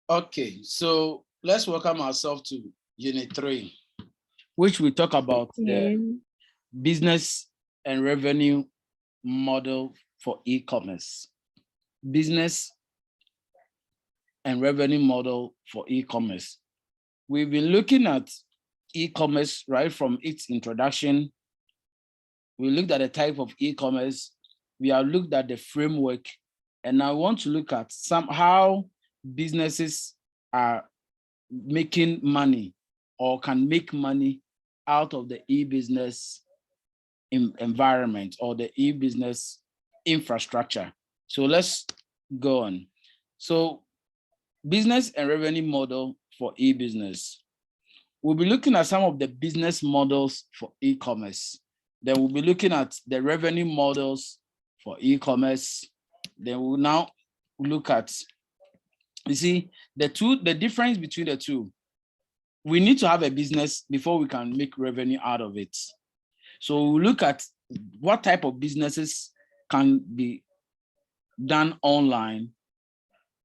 Okay, so let's welcome ourselves to Unit 3, which we talk about the business and revenue model for e-commerce. Business and revenue model for e-commerce. We've been looking at e-commerce right from its introduction. We looked at the type of e-commerce. We have looked at the framework, and I want to look at how businesses are making money or can make money out of the e-business environment or the e-business infrastructure. So let's go on. So business and revenue model for e-business. We'll be looking at some of the business models for e-commerce. Then we'll be looking at the revenue models for e-commerce. Then we'll now look at, you see, the difference between the two. We need to have a business before we can make revenue out of it. So we'll look at what type of businesses can be done online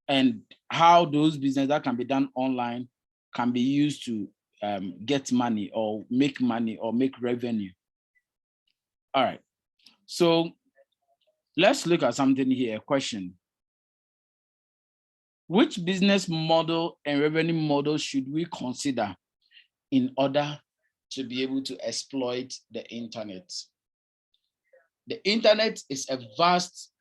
and how those businesses that can be done online can be used to get money or make revenue. All right, so let's look at something here, a question. Which business model and revenue model should we consider in order to be able to exploit the internet? The internet is a vast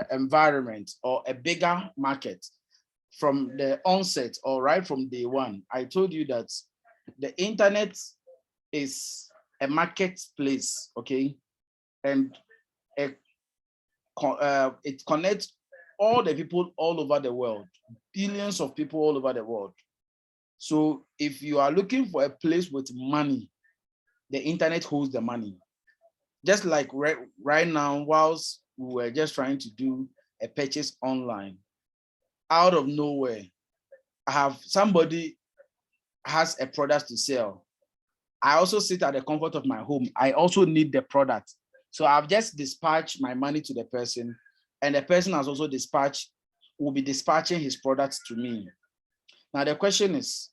environment or a bigger market. From the onset or right from day one, I told you that the internet is a marketplace, okay? And it connects all the people all over the world, billions of people all over the world. So if you are looking for a place with money, the internet holds the money. Just like right now, whilst we were just trying to do a purchase online, out of nowhere, somebody has a product to sell. I also sit at the comfort of my home. I also need the product. So I've just dispatched my money to the person, and the person has also will be dispatching his products to me. Now the question is,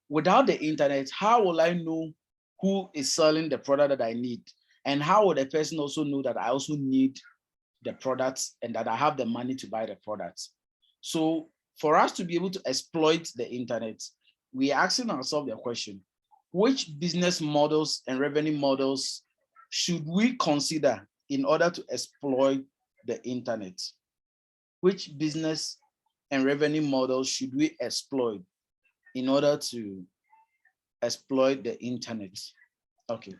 without the internet, how will I know who is selling the product that I need? And how will the person also know that I also need the products and that I have the money to buy the products? So for us to be able to exploit the internet, we are asking ourselves the question, which business models and revenue models should we consider in order to exploit the internet? Which business and revenue models should we exploit in order to exploit the internet? Okay.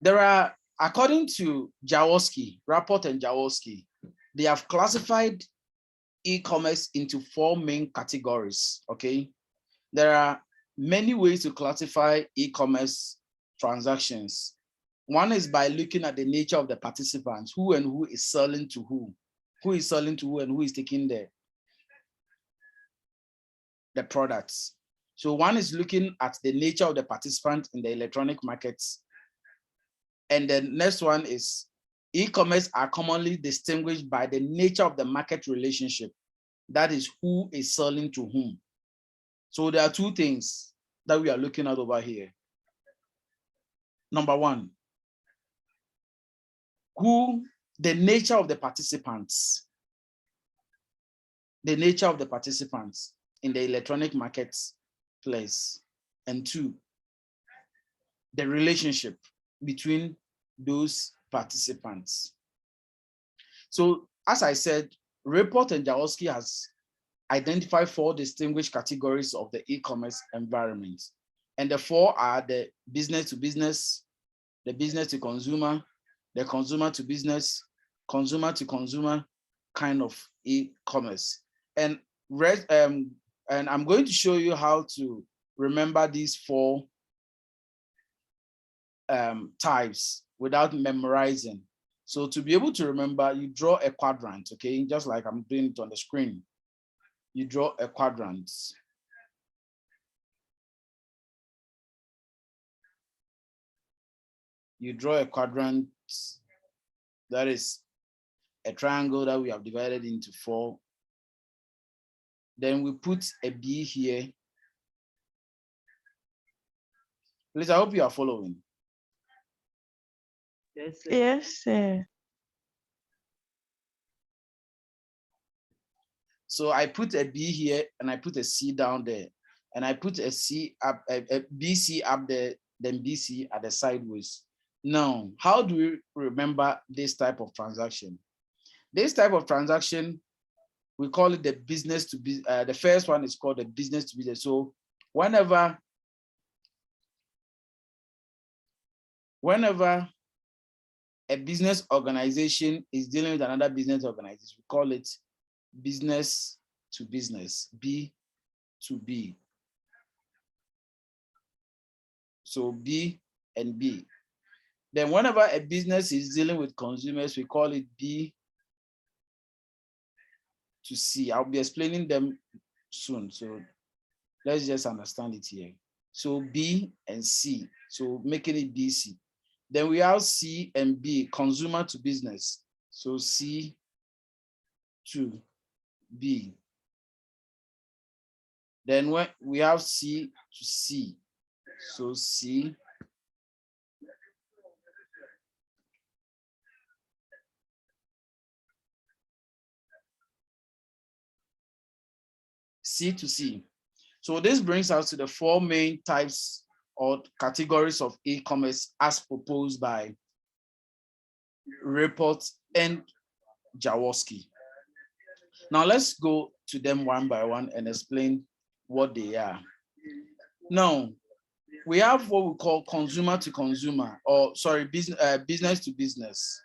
There are, according to Jaworski, Rapport and Jaworski, they have classified e-commerce into 4 main categories, okay? There are many ways to classify e-commerce transactions. One is by looking at the nature of the participants, who and who is selling to who is selling to who and who is taking the products. So one is looking at the nature of the participant in the electronic markets. And the next one is e-commerce are commonly distinguished by the nature of the market relationship. That is, who is selling to whom. So there are 2 things that we are looking at over here. Number 1, the nature of the participants. The nature of the participants in the electronic markets place. And 2, the relationship between those participants. So as I said, Rapport and Jaworski has identified 4 distinguished categories of the e-commerce environment. And the 4 are the business to business, the business to consumer, the consumer to business, consumer to consumer kind of e-commerce. And I'm going to show you how to remember these 4 types without memorizing. So to be able to remember, you draw a quadrant, okay? Just like I'm doing it on the screen. You draw a quadrant. You draw a quadrant that is a triangle that we have divided into 4. Then we put a B here. Please, I hope you are following. Yes, sir. Yes, sir. So I put a B here and I put a C down there. And I put a C up, a BC up there, then BC at the sideways. Now, how do we remember this type of transaction? This type of transaction, we call it the business to business. The first one is called the business to business. So whenever a business organization is dealing with another business organization, we call it business to business, B to B. So B and B. Then whenever a business is dealing with consumers, we call it B to C. I'll be explaining them soon. So let's just understand it here. So B and C, so making it BC. Then we have C and B, consumer to business. So C to B. Then when we have C to C, so C to C. So this brings us to the 4 main types or categories of e-commerce as proposed by Report and Jaworski. Now let's go to them one by one and explain what they are. Now, we have what we call consumer to consumer, or sorry, business to business.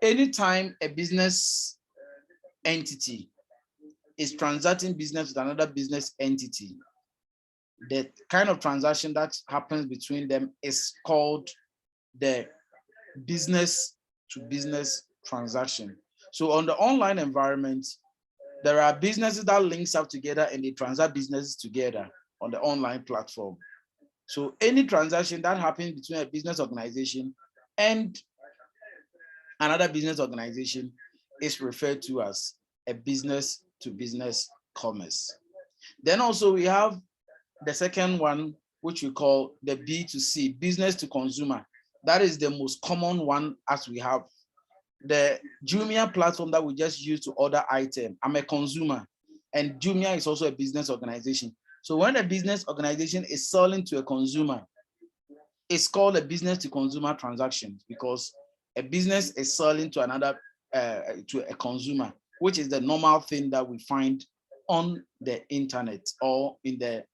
Anytime a business entity is transacting business with another business entity, the kind of transaction that happens between them is called the business to business transaction. So on the online environment, there are businesses that links up together and they transact businesses together on the online platform. So any transaction that happens between a business organization and another business organization is referred to as a business to business commerce. Then also we have the second one, which we call the B2C, business to consumer. That is the most common one as we have. The Jumia platform that we just use to order items. I'm a consumer and Jumia is also a business organization. So when a business organization is selling to a consumer, it's called a business to consumer transaction because a business is selling to another, to a consumer, which is the normal thing that we find on the internet or in the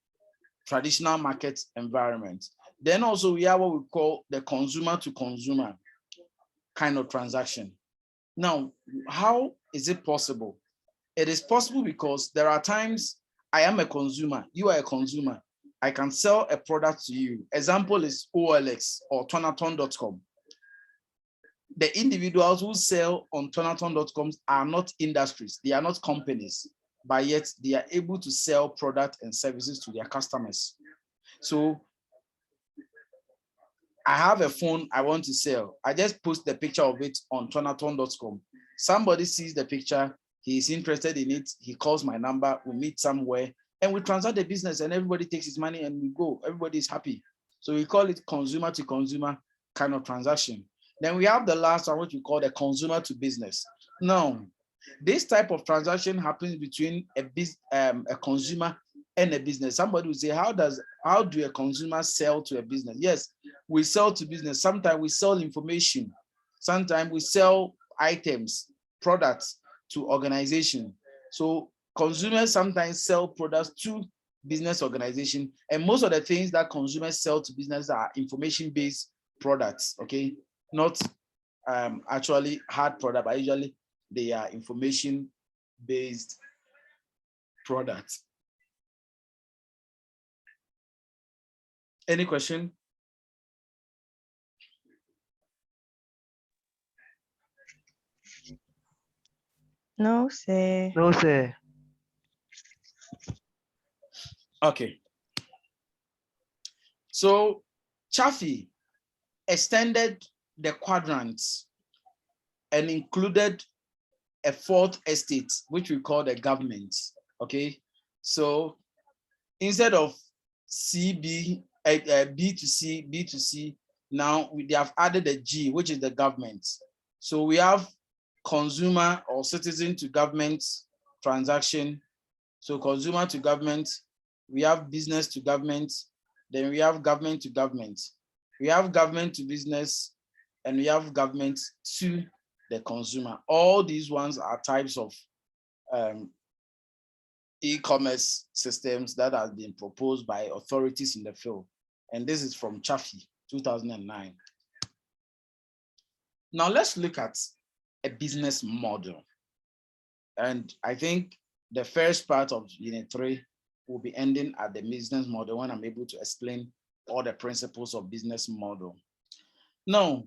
traditional market environment. Then also we have what we call the consumer to consumer kind of transaction. Now, how is it possible? It is possible because there are times I am a consumer, you are a consumer. I can sell a product to you. Example is OLX or Tonaton.com. The individuals who sell on Tonaton.com are not industries, they are not companies, but yet they are able to sell products and services to their customers. So I have a phone I want to sell. I just post the picture of it on Tonaton.com. Somebody sees the picture, he is interested in it, he calls my number, we meet somewhere, and we transact the business and everybody takes his money and we go. Everybody is happy. So we call it consumer to consumer kind of transaction. Then we have the last one, which we call the consumer to business. Now, this type of transaction happens between a consumer and a business. Somebody will say, how do a consumer sell to a business? Yes, we sell to business. Sometimes we sell information. Sometimes we sell items, products to organization. So consumers sometimes sell products to business organization. And most of the things that consumers sell to business are information-based products, okay? Not actually hard product, but usually they are information-based products. Any question? No, sir. No, sir. Okay. So Chaffee extended the quadrants and included a fourth estate, which we call the government. Okay, so instead of B to C, now they have added a G, which is the government. So we have consumer or citizen to government transaction. So consumer to government, we have business to government, then we have government to government. We have government to business, and we have government to the consumer. All these ones are types of e-commerce systems that have been proposed by authorities in the field. And this is from Chaffee, 2009. Now let's look at a business model. And I think the first part of Unit 3 will be ending at the business model when I'm able to explain all the principles of business model. Now,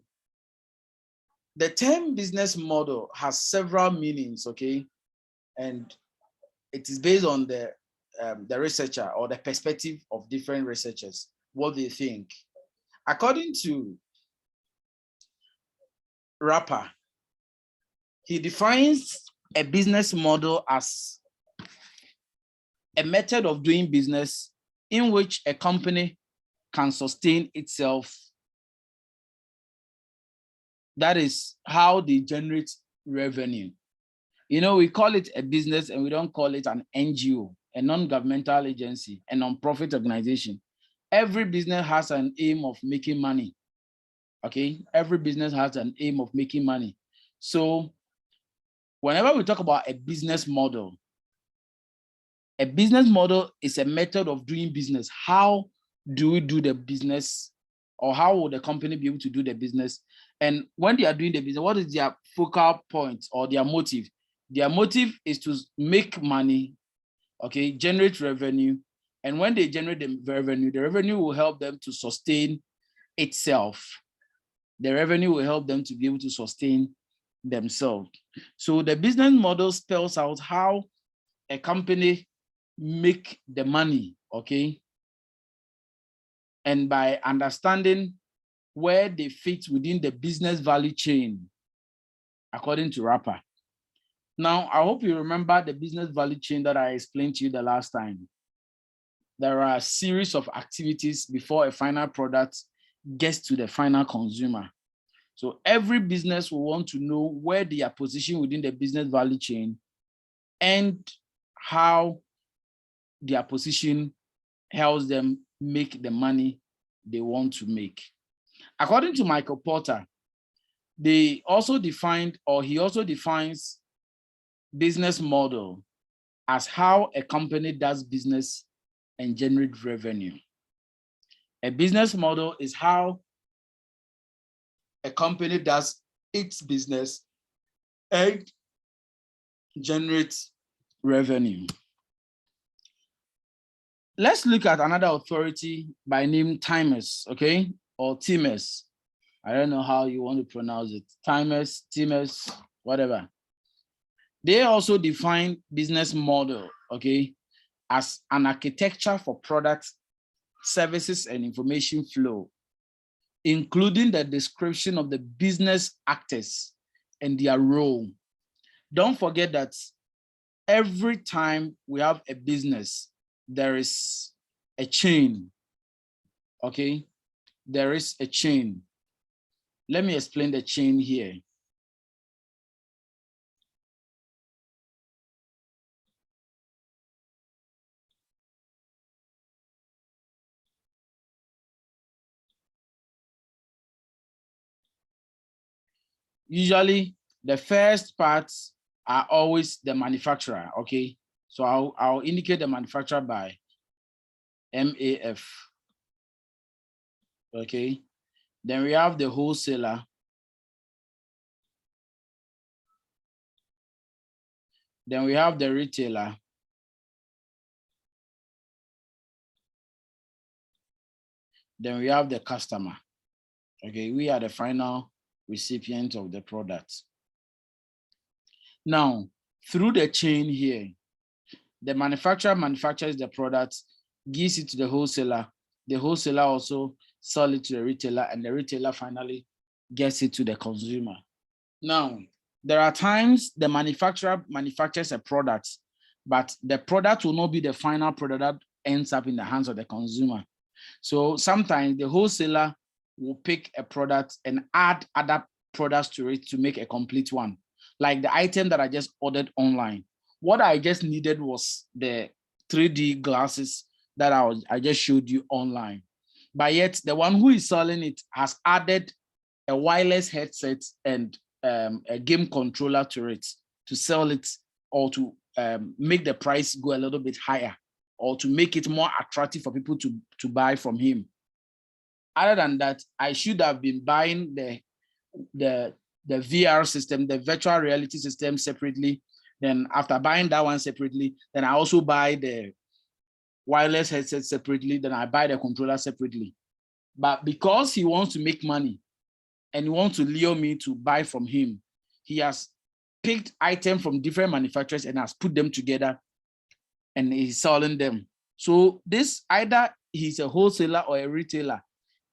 the term business model has several meanings, okay? And it is based on the researcher or the perspective of different researchers, what they think. According to Rapper, he defines a business model as a method of doing business in which a company can sustain itself. That is how they generate revenue. You know, we call it a business and we don't call it an NGO, a non-governmental agency, a non-profit organization. Every business has an aim of making money. Okay, every business has an aim of making money. So whenever we talk about a business model is a method of doing business. How do we do the business, or how will the company be able to do the business? And when they are doing the business, what is their focal point or their motive? Their motive is to make money, okay, generate revenue. And when they generate the revenue will help them to sustain itself. The revenue will help them to be able to sustain themselves. So the business model spells out how a company make the money, okay? And by understanding where they fit within the business value chain, according to Rapper. Now, I hope you remember the business value chain that I explained to you the last time. There are a series of activities before a final product gets to the final consumer. So every business will want to know where they are positioned within the business value chain and how their position helps them make the money they want to make. According to Michael Porter, he also defines business model as how a company does business and generate revenue. A business model is how a company does its business and generates revenue. Let's look at another authority by name Timers, okay? Or Timers. I don't know how you want to pronounce it. Timers, whatever. They also define business model, okay, as an architecture for products, services, and information flow, including the description of the business actors and their role. Don't forget that every time we have a business, there is a chain, okay? There is a chain. Let me explain the chain here. Usually, the first parts are always the manufacturer, okay? So I'll indicate the manufacturer by MAF, okay? Then we have the wholesaler. Then we have the retailer. Then we have the customer, okay? We are the final recipient of the product. Now, through the chain here, the manufacturer manufactures the product, gives it to the wholesaler also sells it to the retailer, and the retailer finally gets it to the consumer. Now, there are times the manufacturer manufactures a product, but the product will not be the final product that ends up in the hands of the consumer. So sometimes the wholesaler will pick a product and add other products to it to make a complete one. Like the item that I just ordered online. What I just needed was the 3D glasses that I just showed you online. But yet the one who is selling it has added a wireless headset and a game controller to it to sell it, or to make the price go a little bit higher, or to make it more attractive for people to buy from him. Other than that, I should have been buying the VR system, the virtual reality system separately. Then after buying that one separately, then I also buy the wireless headset separately. Then I buy the controller separately. But because he wants to make money and he wants to lure me to buy from him, he has picked items from different manufacturers and has put them together and he's selling them. So this, either he's a wholesaler or a retailer,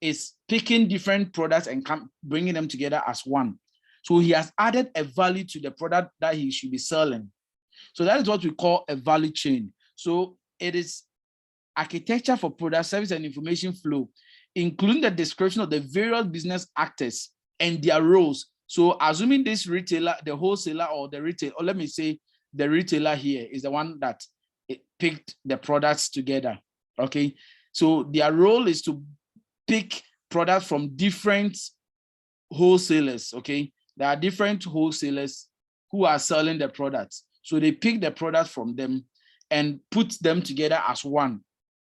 is picking different products and bringing them together as one. So he has added a value to the product that he should be selling. So that is what we call a value chain. So it is architecture for product, service, and information flow, including the description of the various business actors and their roles. So assuming this retailer, the wholesaler or the retail, or let me say the retailer here is the one that picked the products together, okay? So their role is to pick products from different wholesalers, okay? There are different wholesalers who are selling the products. So they pick the product from them and put them together as one,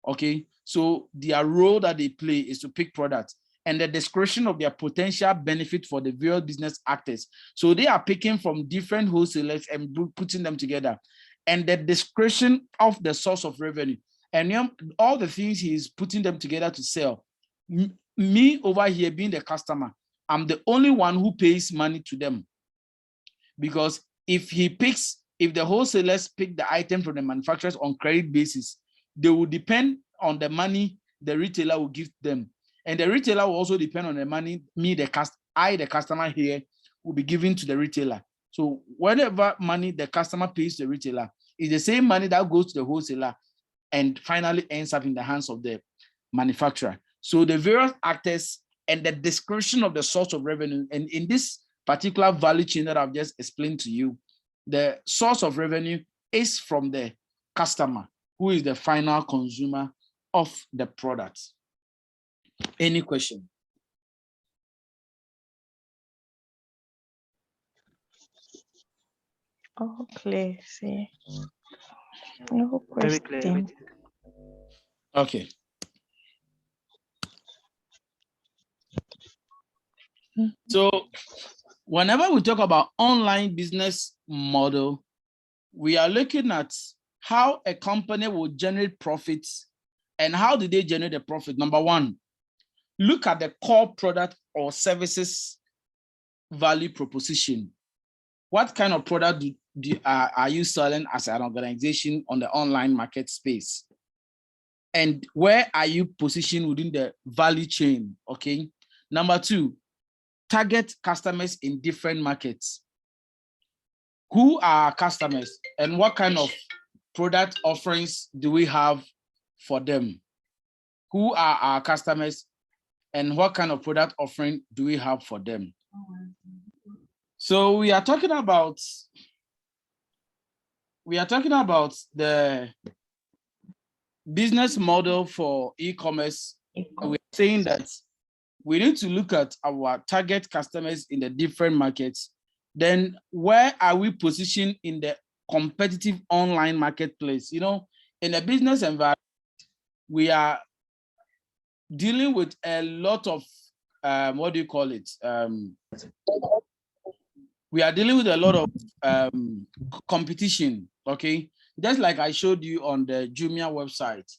okay? So their role that they play is to pick products and the description of their potential benefit for the various business actors. So they are picking from different wholesalers and putting them together. And the description of the source of revenue and all the things he's putting them together to sell. Me over here being the customer, I'm the only one who pays money to them. Because if the wholesalers pick the item from the manufacturers on credit basis, they will depend on the money the retailer will give them. And the retailer will also depend on the money the customer here, will be giving to the retailer. So whatever money the customer pays to the retailer is the same money that goes to the wholesaler and finally ends up in the hands of the manufacturer. So the various actors and the description of the source of revenue, and in this particular value chain that I've just explained to you, the source of revenue is from the customer, who is the final consumer of the product. Any question? Oh, clear. See, no Very clear. question. Okay. So whenever we talk about online business model, we are looking at how a company will generate profits and how do they generate the profit. Number one, look at the core product or services value proposition. What kind of product are you selling as an organization on the online market space? And where are you positioned within the value chain, okay? Number two, target customers in different markets. Who are our customers and what kind of product offerings do we have for them? Who are our customers and what kind of product offering do we have for them? So we are talking about the business model for e-commerce. We're saying that we need to look at our target customers in the different markets. Then where are we positioned in the competitive online marketplace? You know, in a business environment, we are dealing with a lot of, what do you call it? We are dealing with a lot of competition, okay? Just like I showed you on the Jumia website.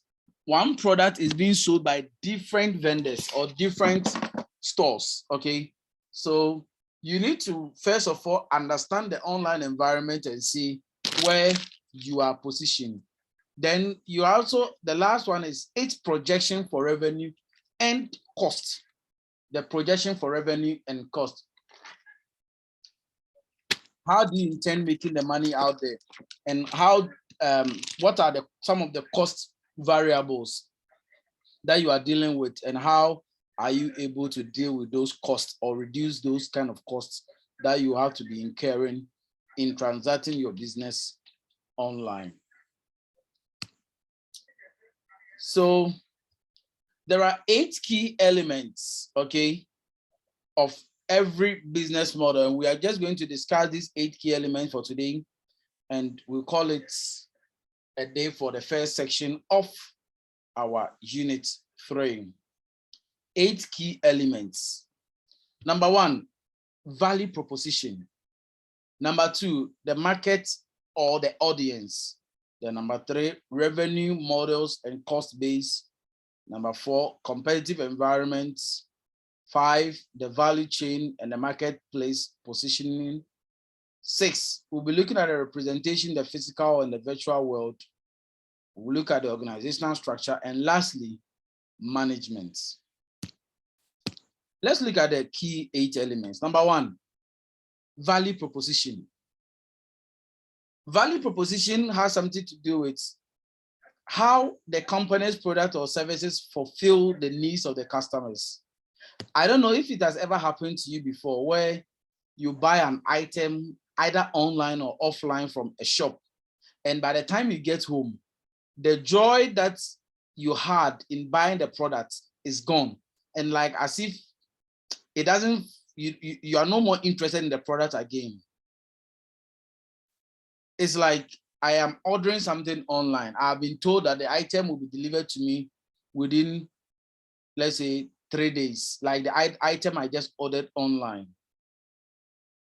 One product is being sold by different vendors or different stores, okay? So you need to, first of all, understand the online environment and see where you are positioned. Then you also, the last one is its projection for revenue and cost. The projection for revenue and cost. How do you intend making the money out there? And how what are some of the cost variables that you are dealing with, and how are you able to deal with those costs or reduce those kind of costs that you have to be incurring in transacting your business online? So there are 8 key elements, okay, of every business model. And we are just going to discuss these 8 key elements for today. And we'll call it a day for the first section of our unit 3. 8 key elements. Number 1, value proposition. Number 2, the market or the audience. Then number 3, revenue models and cost base. Number 4, competitive environments. 5, the value chain and the marketplace positioning. 6, we'll be looking at the representation, the physical and the virtual world. We'll look at the organizational structure, and lastly, management. Let's look at the key 8 elements. Number 1, value proposition. Value proposition has something to do with how the company's product or services fulfill the needs of the customers. I don't know if it has ever happened to you before, where you buy an item either online or offline from a shop, and by the time you get home, the joy that you had in buying the product is gone, and like as if it doesn't, you are no more interested in the product again. It's like I am ordering something online. I've been told that the item will be delivered to me within, let's say, 3 days, like the item I just ordered online.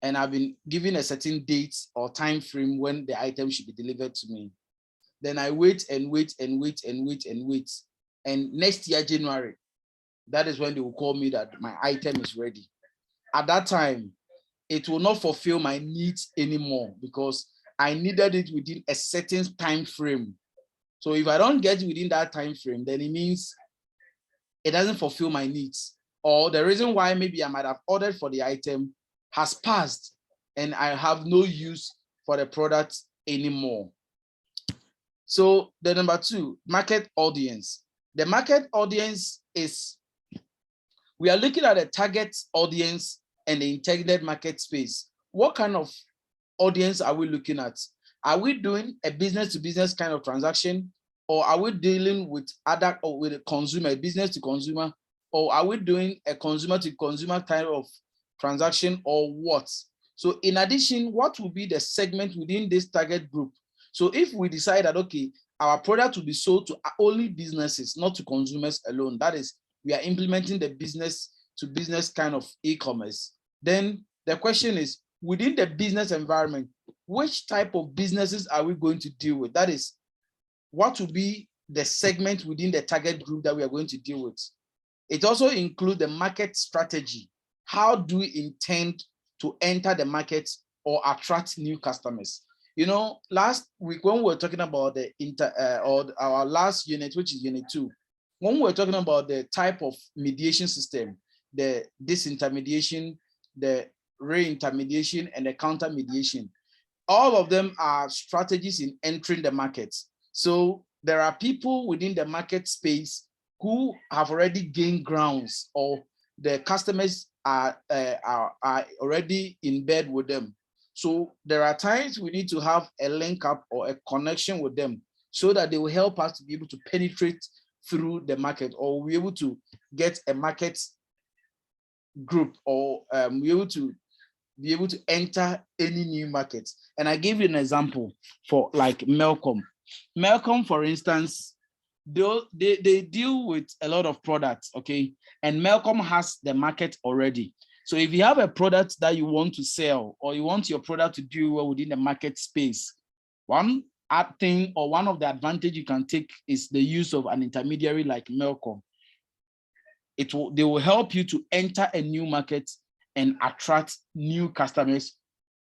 And I've been given a certain date or time frame when the item should be delivered to me. Then I wait and wait and wait and wait and wait. And next year, January, that is when they will call me that my item is ready. At that time, it will not fulfill my needs anymore because I needed it within a certain time frame. So if I don't get it within that time frame, then it means it doesn't fulfill my needs. Or the reason why maybe I might have ordered for the item has passed and I have no use for the product anymore. So the number 2, market audience. The market audience is, we are looking at the target audience and the intended market space. What kind of audience are we looking at? Are we doing a business to business kind of transaction, or are we dealing with other, or with a consumer, business to consumer, or are we doing a consumer to consumer kind of transaction, or what? So in addition, what will be the segment within this target group? So if we decide that, okay, our product will be sold to only businesses, not to consumers alone, that is, we are implementing the business to business kind of e-commerce, then the question is, within the business environment, which type of businesses are we going to deal with? That is, what will be the segment within the target group that we are going to deal with? It also includes the market strategy. How do we intend to enter the market or attract new customers? You know, last week when we were talking about the or our last unit, which is unit 2, when we were talking about the type of mediation system, the disintermediation, the reintermediation, and the counter mediation, all of them are strategies in entering the market. So there are people within the market space who have already gained grounds, or the customers are already in bed with them. So there are times we need to have a link up or a connection with them so that they will help us to be able to penetrate through the market, or be able to get a market group, or be able to enter any new market. And I gave you an example for like Malcolm. Malcolm, for instance, they deal with a lot of products, okay? And Malcolm has the market already. So if you have a product that you want to sell, or you want your product to do well within the market space, one thing or one of the advantage you can take is the use of an intermediary like Malcolm. They will help you to enter a new market and attract new customers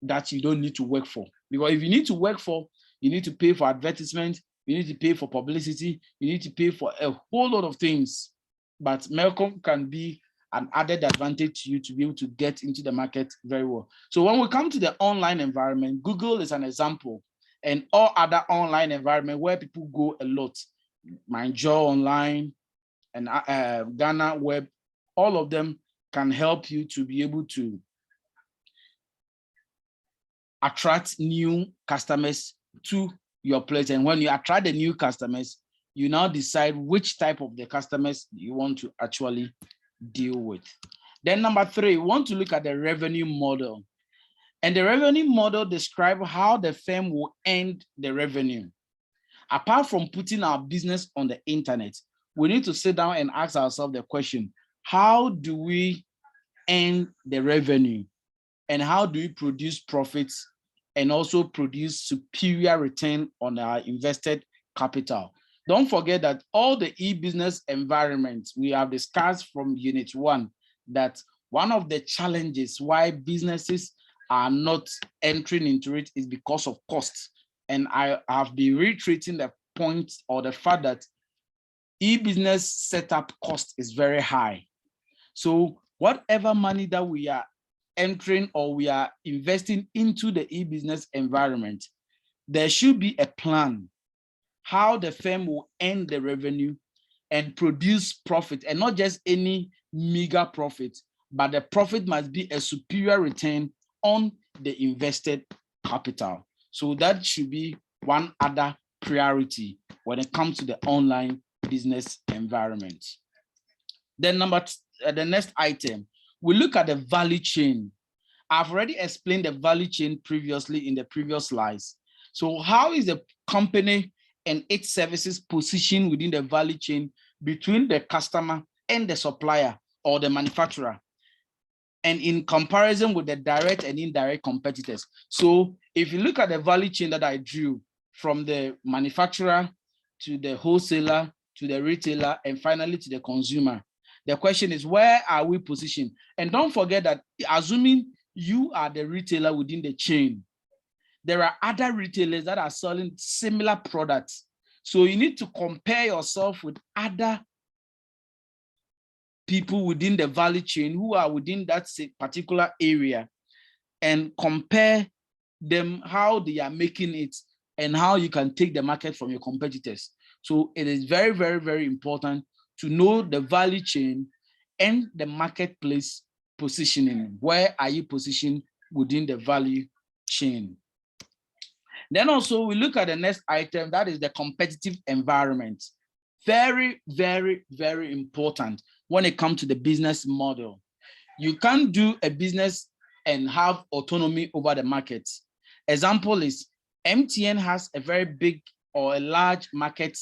that you don't need to work for. Because if you need to work for, you need to pay for advertisement, you need to pay for publicity, you need to pay for a whole lot of things. But Malcolm can be an added advantage to you to be able to get into the market very well. So when we come to the online environment, Google is an example, and all other online environment where people go a lot, MindJoy Online and Ghana Web, all of them can help you to be able to attract new customers to your place. And when you attract the new customers, you now decide which type of the customers you want to actually deal with. Then number 3, we want to look at the revenue model. And the revenue model describes how the firm will earn the revenue. Apart from putting our business on the internet, we need to sit down and ask ourselves the question, how do we earn the revenue? And how do we produce profits and also produce superior return on our invested capital? Don't forget that all the e-business environments we have discussed from Unit 1, that one of the challenges why businesses are not entering into it is because of costs. And I have been reiterating the point or the fact that e-business setup cost is very high. So whatever money that we are entering or we are investing into the e-business environment, there should be a plan how the firm will earn the revenue and produce profit, and not just any meager profit, but the profit must be a superior return on the invested capital. So that should be one other priority when it comes to the online business environment. Then the next item, we look at the value chain. I've already explained the value chain previously in the previous slides. So how is the company and its services positioned within the value chain between the customer and the supplier or the manufacturer, and in comparison with the direct and indirect competitors? So if you look at the value chain that I drew from the manufacturer to the wholesaler to the retailer and finally to the consumer, the question is, where are we positioned? And don't forget that, assuming you are the retailer within the chain, there are other retailers that are selling similar products. So you need to compare yourself with other people within the value chain who are within that particular area and compare them, how they are making it and how you can take the market from your competitors. So it is very, very, very important to know the value chain and the marketplace positioning. Where are you positioned within the value chain? Then also we look at the next item, that is the competitive environment. Very, very, very important when it comes to the business model. You can't do a business and have autonomy over the market. Example is MTN has a very big or a large market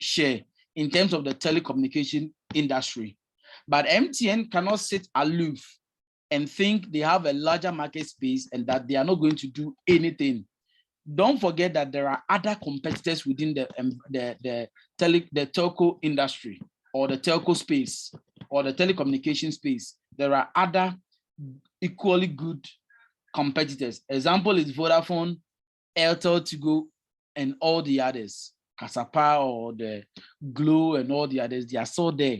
share in terms of the telecommunication industry. But MTN cannot sit aloof and think they have a larger market space and that they are not going to do anything. Don't forget that there are other competitors within the telco industry or the telco space or the telecommunication space. There are other equally good competitors. Example is Vodafone, Airtel, Tigo, and all the others. Kasapa or the Glow and all the others, they are so there.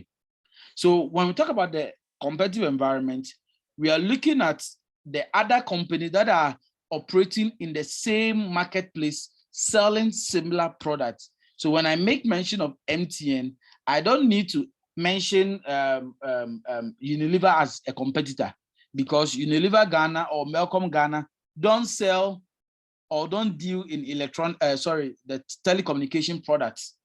So when we talk about the competitive environment, we are looking at the other companies that are operating in the same marketplace, selling similar products. So when I make mention of MTN, I don't need to mention Unilever as a competitor, because Unilever Ghana or Melcom Ghana don't sell or don't deal in the telecommunication products.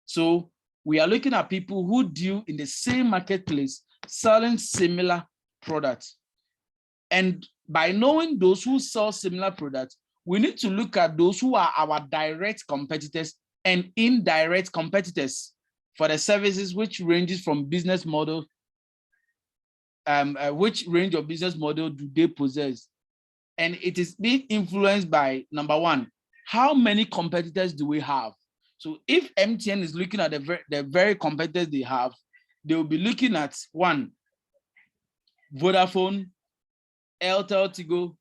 So we are looking at people who deal in the same marketplace, selling similar products. And by knowing those who sell similar products, we need to look at those who are our direct competitors and indirect competitors for the services, which ranges from business model, which range of business model do they possess? And it is being influenced by, number one, how many competitors do we have? So if MTN is looking at the very competitors they have, they will be looking at one, Vodafone, Airtel, Tigo,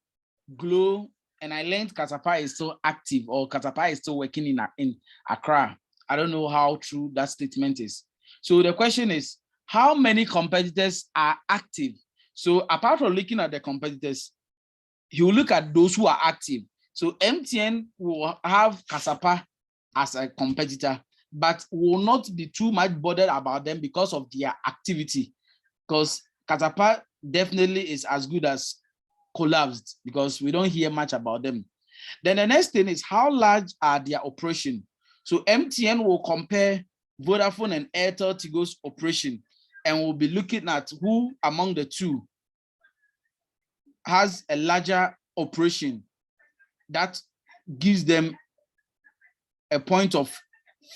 Glow, and I learned Kasapa is still active, or Kasapa is still working in Accra. I don't know how true that statement is. So the question is, how many competitors are active. So apart from looking at the competitors, he will look at those who are active. So MTN will have Kasapa as a competitor, but will not be too much bothered about them because of their activity. Because Kasapa definitely is as good as collapsed because we don't hear much about them. Then the next thing is how large are their operation. So MTN will compare Vodafone and Airtel Tigo's operation and will be looking at who among the two has a larger operation that gives them a point of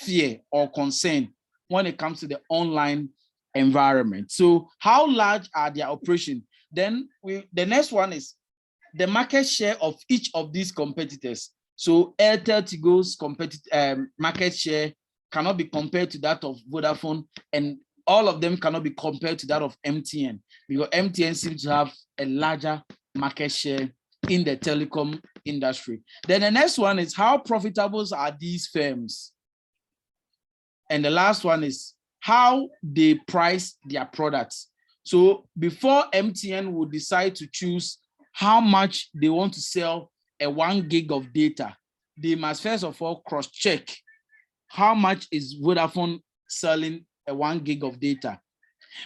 fear or concern when it comes to the online environment. So how large are their operation? Then the next one is the market share of each of these competitors. So Airtel Tigo's market share cannot be compared to that of Vodafone, and all of them cannot be compared to that of MTN because MTN seems to have a larger market share in the telecom industry. Then the next one is how profitable are these firms? And the last one is how they price their products. So before MTN would decide to choose how much they want to sell a 1 gig of data, they must first of all cross-check how much is Vodafone selling a 1 gig of data.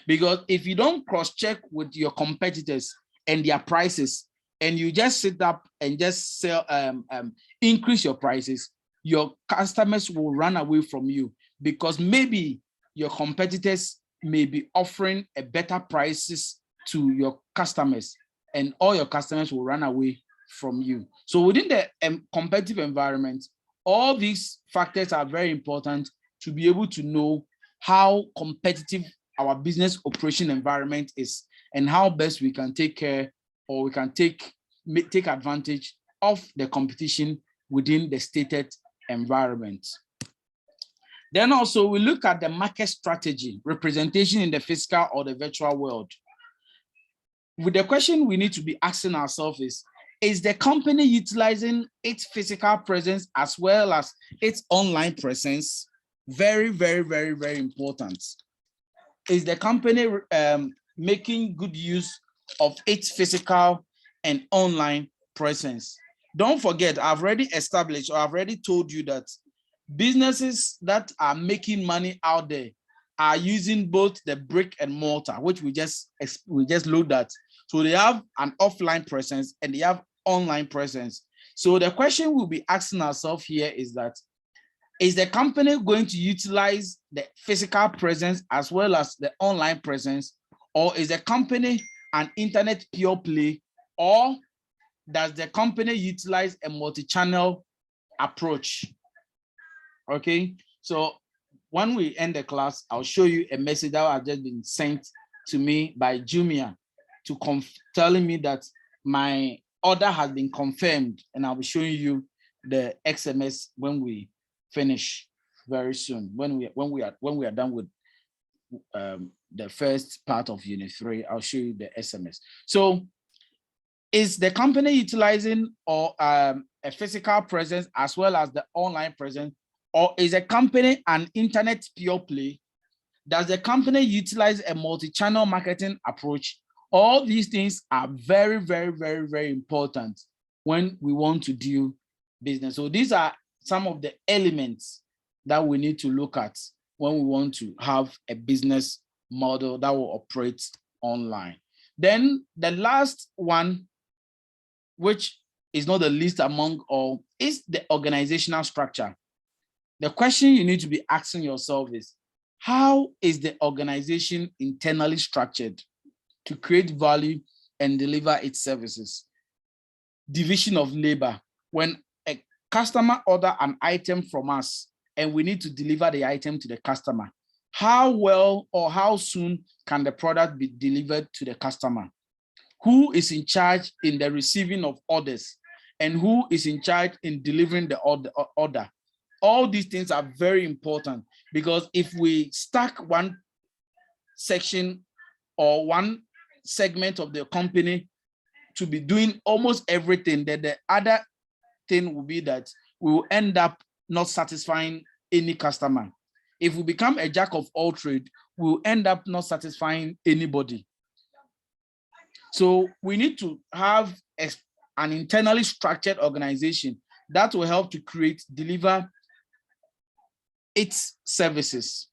Because if you don't cross-check with your competitors and their prices, and you just sit up and just sell, increase your prices, your customers will run away from you because maybe your competitors may be offering a better prices to your customers, and all your customers will run away from you. So within the competitive environment, all these factors are very important to be able to know how competitive our business operation environment is and how best we can take care or we can take advantage of the competition within the stated environment. Then also we look at the market strategy, representation in the physical or the virtual world. With the question we need to be asking ourselves is the company utilizing its physical presence as well as its online presence? Very, very, very, very important. Is the company making good use of its physical and online presence? Don't forget, I've already established or I've already told you that businesses that are making money out there are using both the brick and mortar, which we just looked at. So they have an offline presence and they have online presence. So the question we'll be asking ourselves here is that, is the company going to utilize the physical presence as well as the online presence, or is the company an internet pure play, or does the company utilize a multi-channel approach? Okay, so when we end the class, I'll show you a message that has just been sent to me by Jumia to telling me that my order has been confirmed, and I'll be showing you the SMS when we finish very soon. When we are done with the first part of Unit 3, I'll show you the SMS. So, is the company utilizing or a physical presence as well as the online presence, or is a company an internet pure play? Does the company utilize a multi-channel marketing approach? All these things are very, very, very, very important when we want to do business. So these are some of the elements that we need to look at when we want to have a business model that will operate online. Then the last one, which is not the least among all, is the organizational structure. The question you need to be asking yourself is, how is the organization internally structured to create value and deliver its services? Division of labor. When a customer order an item from us and we need to deliver the item to the customer, how well or how soon can the product be delivered to the customer? Who is in charge in the receiving of orders, and who is in charge in delivering the order? All these things are very important, because if we stack one section or one segment of the company to be doing almost everything, then the other thing will be that we will end up not satisfying any customer. If we become a jack of all trade, we'll end up not satisfying anybody. So we need to have an internally structured organization that will help to deliver its services.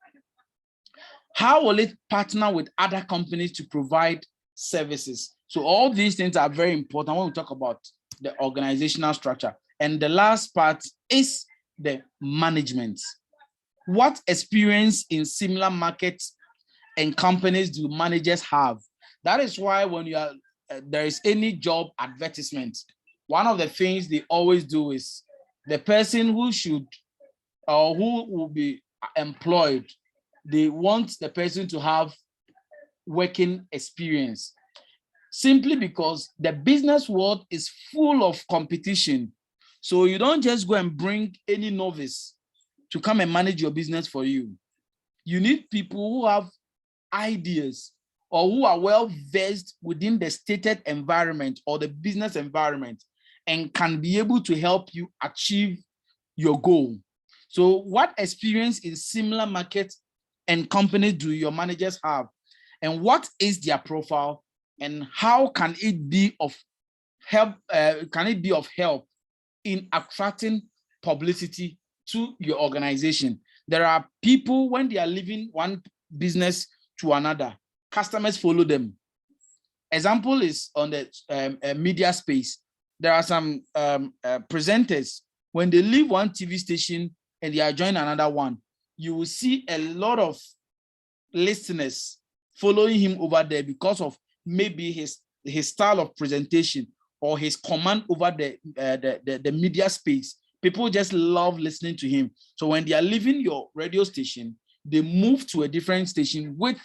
How will it partner with other companies to provide services? So all these things are very important when we talk about the organizational structure. And the last part is the management. What experience in similar markets and companies do managers have? That is why when there is any job advertisement, one of the things they always do is the person who will be employed, they want the person to have working experience, simply because the business world is full of competition. So you don't just go and bring any novice to come and manage your business for you. You need people who have ideas or who are well versed within the stated environment or the business environment and can be able to help you achieve your goal. So what experience in similar markets and companies do your managers have? And what is their profile? And how can it be of help? In attracting publicity to your organization? There are people, when they are leaving one business to another, customers follow them. Example is on the media space. There are some presenters, when they leave one TV station and they are joining another one, you will see a lot of listeners following him over there because of maybe his style of presentation or his command over the media space. People just love listening to him. So when they are leaving your radio station, they move to a different station with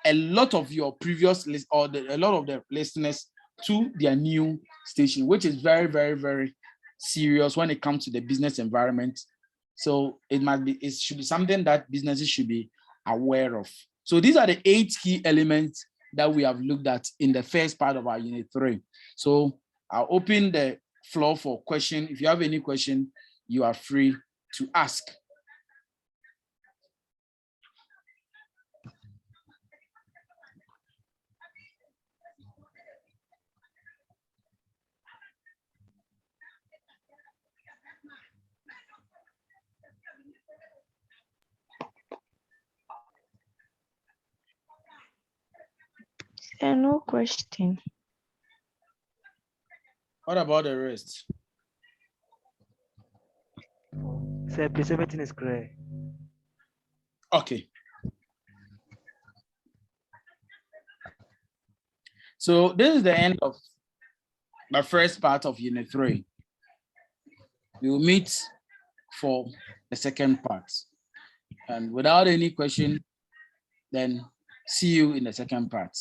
a lot of your previous list or a lot of the listeners to their new station, which is very, very, very serious when it comes to the business environment. So it should be something that businesses should be aware of. So these are the 8 key elements that we have looked at in the first part of our unit 3. So I'll open the floor for question. If you have any question, you are free to ask. No question. What about the rest? Sir, please, everything is clear. Okay. So this is the end of the first part of unit 3. We will meet for the second part. And without any question, then see you in the second part.